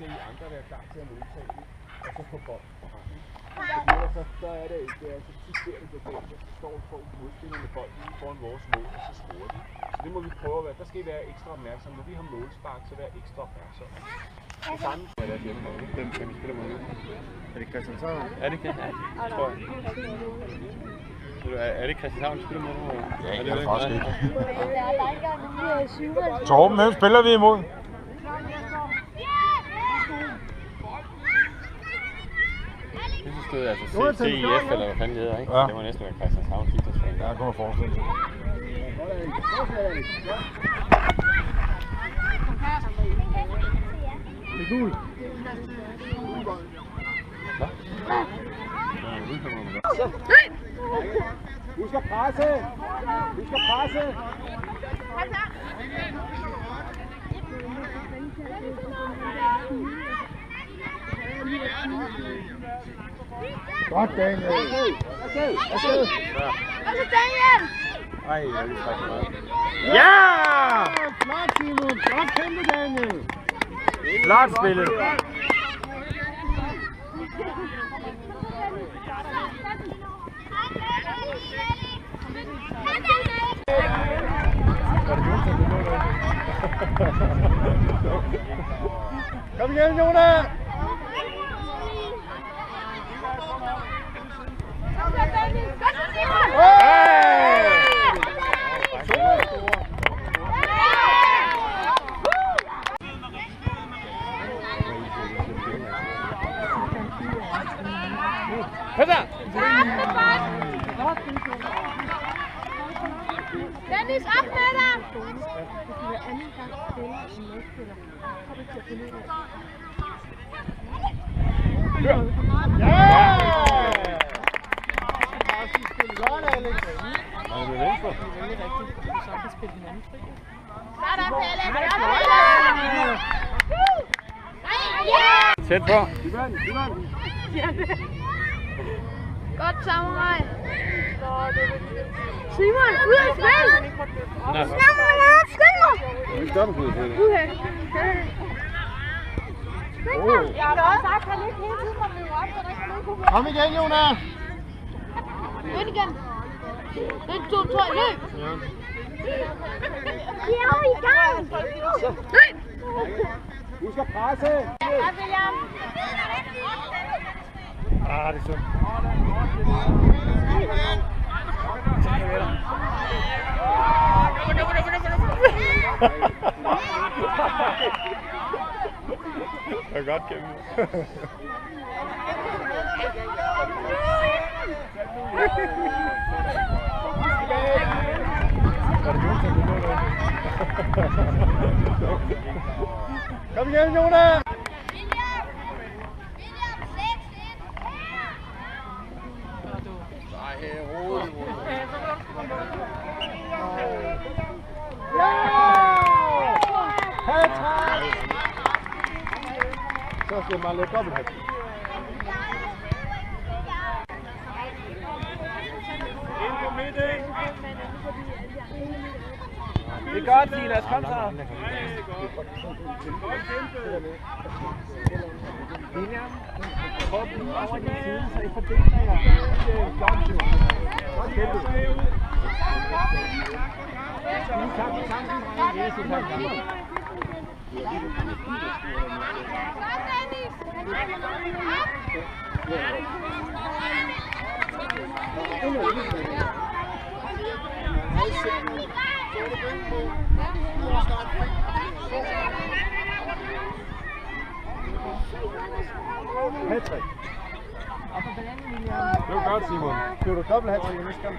skal I andre være klar til at modtage det, og så få bold på hånden. Så er det ikke, så sker det på det, så står modspillerne bolden foran vores mål, og så scorer de. Så det må vi prøve at være. Der skal I være ekstra opmærksomme. Når vi har målspark, så være ekstra opmærksomme. Det samme er deres hjemmehold. Hvem skal vi spille mod nu? Er det Christianshavn? Er det ikke? Ja, tror jeg. Er det Christianshavn, der spiller mod nu? Ja, det er faktisk ikke. Torben, hvem spiller vi imod? Det stod altså CIF, eller hvad fanden det hedder, ikke? Ja. Det må næsten være Christianshavn Idrætsforening. Ja, det kunne man forestille sig. Det er gul. Hvad? Du skal presse! Du skal presse! Godt, Daniel! Kom så, Daniel! Ej, jeg vil trække meget. Ja! Flot, Simon! Godt kæmpe, Daniel! Flot spillet! Kom igen, Jonas! Dennis, op med dig! Tæt på. Godt samarbejde. Simon, ud af spil! Skynd dig! Vi stopper på det. Jeg har også sagt, at han ikke hele tiden må løbe op, så der ikke løbe på. Kom igen, Jonas! Ind igen. 1, 2, 3, løb! Vi er jo i gang! Løb! Du skal presse! Hej, William! Ah, det er sundt. Det er godt kæmpe. Kom igen, Jonas! Så skal man lægge dobbelt hat. Ind på midten. Det er godt, Silas. Kom så. William, prøv at blive over din side, så I fordeler jer. Godt kæmpe. Nu tager vi sammen. Hattrick. Det var godt, Simon. Det var dobbelt hattrick i næste kamp.